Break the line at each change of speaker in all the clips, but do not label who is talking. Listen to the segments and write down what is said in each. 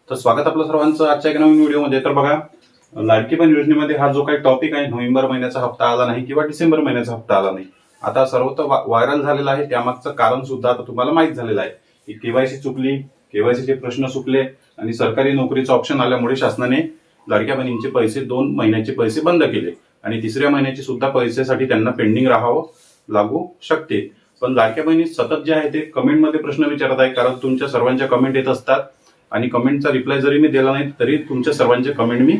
तर स्वागत आपलं सर्वांचं आजच्या एका नवीन व्हिडिओमध्ये। तर बघा, लाडकी बहीण योजनेमध्ये हा जो काही टॉपिक आहे, नोव्हेंबर महिन्याचा हप्ता आला नाही किंवा डिसेंबर महिन्याचा हप्ता आला नाही, आता सर्वत्र व्हायरल झालेला आहे। त्यामागचं कारण सुद्धा आता तुम्हाला माहित झालेलं आहे की केवायसी चुकली, केवायसीचे प्रश्न चुकले आणि सरकारी नोकरीचं ऑप्शन आल्यामुळे शासनाने लाडक्या बहिणींचे पैसे 2 महिन्याचे पैसे बंद केले आणि तिसऱ्या महिन्याचे सुद्धा पैसेसाठी त्यांना पेंडिंग राहावं लागू शकते। पण लाडक्या बहिणी सतत जे आहे ते कमेंटमध्ये प्रश्न विचारत आहे, कारण तुमच्या सर्वांच्या कमेंट येत असतात आणि कमेंटचा रिप्लाय जरी मी दिला नाही तरी तुमच्या सर्वांचे कमेंट मी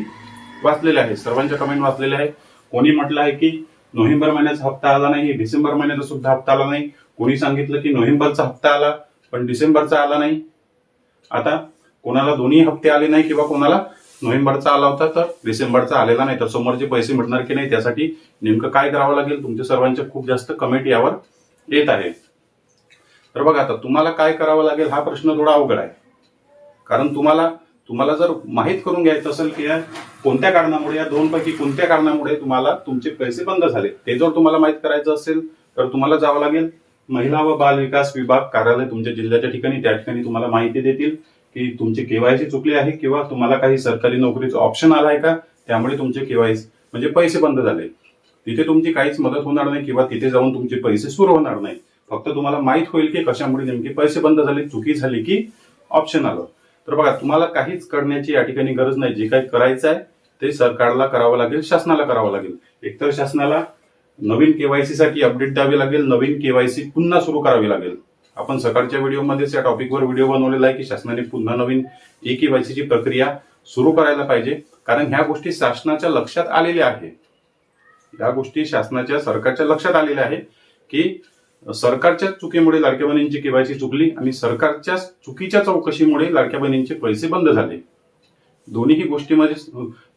वाचलेले आहे, सर्वांच्या कमेंट वाचलेले आहे। कोणी म्हटलं आहे की नोव्हेंबर महिन्याचा हप्ता आला नाही, डिसेंबर महिन्याचा सुद्धा हप्ता आला नाही, कोणी सांगितलं की नोव्हेंबरचा हप्ता आला पण डिसेंबरचा आला नाही। आता कोणाला दोन्ही हप्ते आले नाही किंवा कोणाला नोव्हेंबरचा आला होता तर डिसेंबरचा आलेला नाही, तर समोरचे पैसे मिळणार की नाही त्यासाठी नेमकं काय करावं लागेल, तुमच्या सर्वांच्या खूप जास्त कमेंट यावर येत आहे। तर बघा, आता तुम्हाला काय करावं लागेल हा प्रश्न थोडा अवघड आहे, कारण तुम्हाला जर माहित करून घ्यायचं असेल की कोणत्या कारणामुळे, या दोन पैकी कोणत्या कारणामुळे तुम्हाला तुमचे पैसे बंद झाले, ते जर तुम्हाला माहित करायचं असेल तर तुम्हाला जावं लागेल महिला व बाल विकास विभाग कार्यालय तुमच्या जिल्ह्याच्या ठिकाणी। त्या ठिकाणी तुम्हाला माहिती देतील की तुमचे केवायसी चुकले आहे किंवा तुम्हाला काही सरकारी नोकरीचं ऑप्शन आला आहे का, त्यामुळे तुमचे केवायसी म्हणजे पैसे बंद झाले। तिथे तुमची काहीच मदत होणार नाही किंवा तिथे जाऊन तुमचे पैसे सुरू होणार नाही, फक्त तुम्हाला माहित होईल की कशामुळे नेमके पैसे बंद झाले, चुकी झाली की ऑप्शन आलं। तर बघा, तुम्हाला काहीच करण्याची या ठिकाणी गरज नाही, जे काही करायचं आहे ते सरकारला करावं लागेल, शासनाला करावं लागेल। एकतर शासनाला नवीन केवायसी साठी अपडेट द्यावी लागेल, नवीन केवायसी पुन्हा सुरू करावी लागेल। आपण सकाळच्या व्हिडिओमध्येच या टॉपिकवर व्हिडिओ बनवलेला आहे की शासनाने पुन्हा नवीन ई केवायसीची प्रक्रिया सुरू करायला पाहिजे, कारण ह्या गोष्टी शासनाच्या लक्षात आलेल्या आहे, या गोष्टी शासनाच्या सरकारच्या लक्षात आलेल्या आहे की सरकारच्या चुकीमुळे लाडक्या बहिणींची केवायसी चुकली आणि सरकारच्या चुकीच्या चौकशीमुळे लाडक्या बहिणींचे पैसे बंद झाले। दोन्ही गोष्टीमध्ये,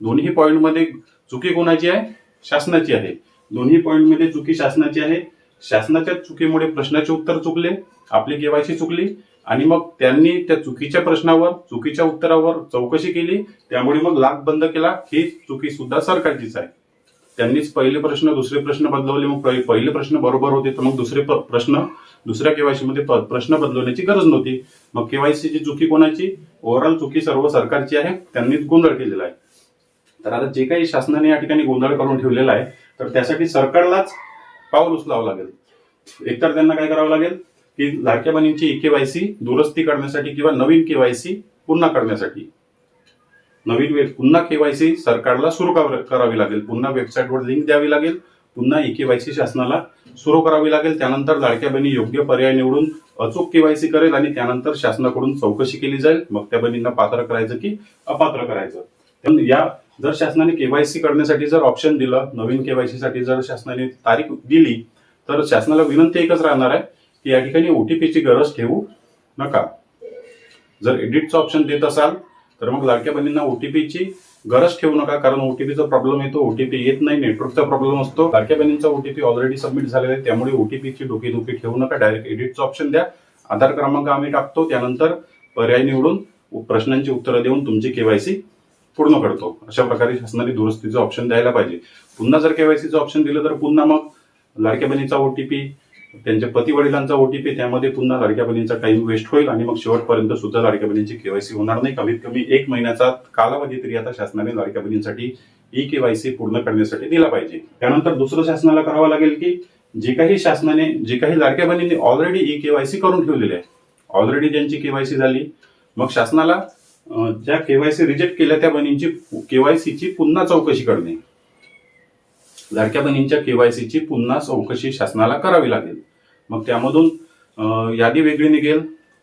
दोन्ही पॉइंटमध्ये चुकी कोणाची आहे, शासनाची आहे। दोन्ही पॉइंटमध्ये चुकी शासनाची आहे। शासनाच्या चुकीमुळे प्रश्नाचे उत्तर चुकले, आपली केवायसी चुकली आणि मग त्यांनी त्या चुकीच्या प्रश्नावर, चुकीच्या उत्तरावर चौकशी केली, त्यामुळे मग लाभ बंद केला। ही चुकी सुद्धा सरकारचीच आहे। त्यांनीच पहिले प्रश्न दुसरे प्रश्न बदलवले, मग पहिले प्रश्न बरोबर होते तर मग दुसरे प्रश्न दुसऱ्या केवायसी मध्ये प्रश्न बदलवण्याची गरज नव्हती। मग केवायसीची चुकी कोणाची, ओव्हरऑल चुकी सर्व सरकारची आहे, त्यांनीच गोंधळ केलेला आहे। तर आता जे काही शासनाने या ठिकाणी गोंधळ करून ठेवलेला आहे तर त्यासाठी सरकारलाच पाऊल उचलावं लागेल। एकतर त्यांना काय करावं लागेल की लाडक्या बहिणींची ई केवायसी दुरुस्ती करण्यासाठी किंवा नवीन केवायसी पुन्हा करण्यासाठी पुन्हा केवायसी सरकारला सुरू करावी लागेल, पुन्हा वेबसाईटवर लिंक द्यावी लागेल, पुन्हा ई केवायसी शासनाला सुरू करावी लागेल। त्यानंतर लाडक्या बहिणी योग्य पर्याय निवडून अचूक केवायसी करेल आणि त्यानंतर शासनाकडून चौकशी केली जाईल, मग त्या बहिणींना पात्र करायचं की अपात्र करायचं। या जर शासनाने केवायसी करण्यासाठी जर ऑप्शन दिलं, नवीन केवायसी साठी जर शासनाने तारीख दिली तर शासनाला विनंती एकच राहणार आहे की या ठिकाणी ओटीपीची गरज ठेवू नका। जर एडिटचं ऑप्शन देत असाल तर मग लाडक्या बहिणींना ओटीपीची गरज ठेवू नका, कारण ओटीपीचा प्रॉब्लेम येतो, ओटीपी येत नाही, नेटवर्कचा प्रॉब्लेम असतो। लाडक्या बहिणींचा ओटीपी ऑलरेडी सबमिट झालेला आहे, त्यामुळे ओटीपीची डोकेदुखी ठेवू नका, डायरेक्ट एडिटचं ऑप्शन द्या। आधार क्रमांक आम्ही टाकतो, त्यानंतर पर्याय निवडून प्रश्नांची उत्तरं देऊन तुमची केवायसी पूर्ण करतो। अशा प्रकारे शासनाने दुरुस्तीचं ऑप्शन द्यायला पाहिजे। पुन्हा जर केवायसीचं ऑप्शन दिलं तर पुन्हा मग लाडक्या बहिणीचा ओटीपी, त्यांच्या पती वडिलांचा ओटीपी, त्यामध्ये पुन्हा लाडक्या बहिणींचा टाइम वेस्ट होईल आणि मग शेवटपर्यंत सुद्धा लाडक्या बहिणींची केवायसी होणार नाही। कमीत कमी 1 महिन्याचा कालावधी तरी आता शासनाने लाडक्या बहिणींसाठी ई केवायसी पूर्ण करण्यासाठी दिला पाहिजे। त्यानंतर दुसरं शासनाला करावं लागेल की जे काही लाडक्या बहिणींनी ऑलरेडी ई केवायसी करून ठेवलेली आहे, ऑलरेडी ज्यांची केवायसी झाली, मग शासनाला ज्या केवायसी रिजेक्ट केल्या त्या बहिणींची केवायसीची पुन्हा चौकशी करणे, लाडक्या बहिणींच्या केवायसीची पुन्हा चौकशी शासनाला करावी लागेल। मग त्यामधून यादी वेगळी निघेल,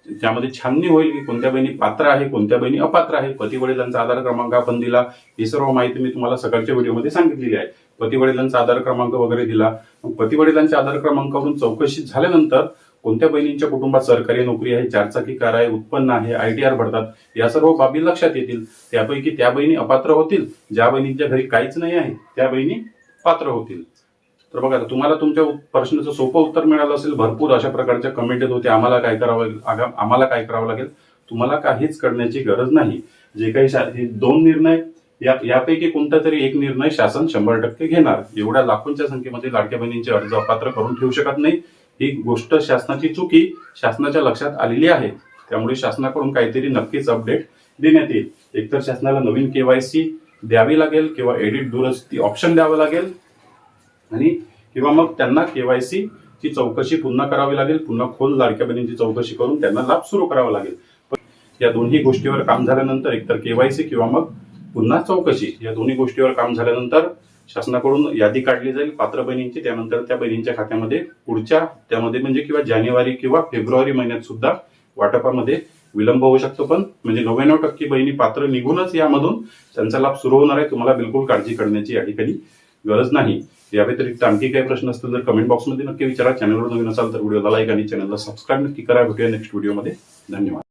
त्यामध्ये छाननी होईल की कोणत्या बहिणी पात्र आहे, कोणत्या बहिणी अपात्र आहे। पती वडिलांचा आधार क्रमांक आपण दिला, ही सर्व माहिती मी तुम्हाला सकाळच्या व्हिडिओमध्ये सांगितलेली आहे। पती वडिलांचा आधार क्रमांक वगैरे दिला, मग पती वडिलांच्या आधार क्रमांकावरून चौकशी झाल्यानंतर कोणत्या बहिणींच्या कुटुंबात सरकारी नोकरी आहे, 4 चाकी कार आहे, उत्पन्न आहे, ITR भरतात, या सर्व बाबी लक्षात येतील। त्यापैकी त्या बहिणी अपात्र होतील, ज्या बहिणींच्या घरी काहीच नाही आहे त्या बहिणी पात्र होतील। तर बघा, तुम्हाला तुमच्या प्रश्नाचं सोपं उत्तर मिळालं असेल। भरपूर अशा प्रकारच्या कमेंट येत होते, आम्हाला काय करावं लागेल, तुम्हाला काहीच करण्याची गरज नाही। जे काही 2 निर्णय यापैकी कोणता तरी एक निर्णय शासन 100% घेणार। एवढ्या लाखोंच्या संख्येमध्ये लाडक्या बहिणींचे अर्ज अपात्र करून ठेवू शकत नाही, ही गोष्ट शासनाची चुकी शासनाच्या लक्षात आलेली आहे, त्यामुळे शासनाकडून काहीतरी नक्कीच अपडेट देण्यात येईल. एकतर शासनाला नवीन केवायसी द्यावी लागेल किंवा एडिट दुरुस्ती ऑप्शन द्यावं लागेल आणि किंवा मग त्यांना केवायसी ची चौकशी पुन्हा करावी लागेल, पुन्हा खोल लाडक्या बहिणींची चौकशी करून त्यांना लाभ सुरू करावा लागेल. या दोन्ही गोष्टीवर काम झाल्यानंतर एकतर केवायसी किंवा मग पुन्हा चौकशी या दोन्ही गोष्टीवर काम झाल्यानंतर शासनाकडून यादी काढली जाईल पात्र बहिणींची. त्यानंतर त्या बहिणींच्या खात्यामध्ये पुढच्या हप्त्यामध्ये म्हणजे किंवा जानेवारी किंवा फेब्रुवारी महिन्यात सुद्धा वाटपामध्ये विलंब होऊ शकतो. पण म्हणजे 99% बहिणी पात्र निघूनच यामधून त्यांचा लाभ सुरू होणार आहे. तुम्हाला बिलकुल काळजी करण्याची या ठिकाणी गरज नाही. या व्यतिरिक्त आणखी काही प्रश्न असतील तर कमेंट बॉक्समध्ये नक्की विचारा. चॅनलवर नवीन असाल तर व्हिडिओला लाईक आणि चॅनलला सबस्क्राईब नक्की करा. भेटूया नेक्स्ट व्हिडिओमध्ये. धन्यवाद.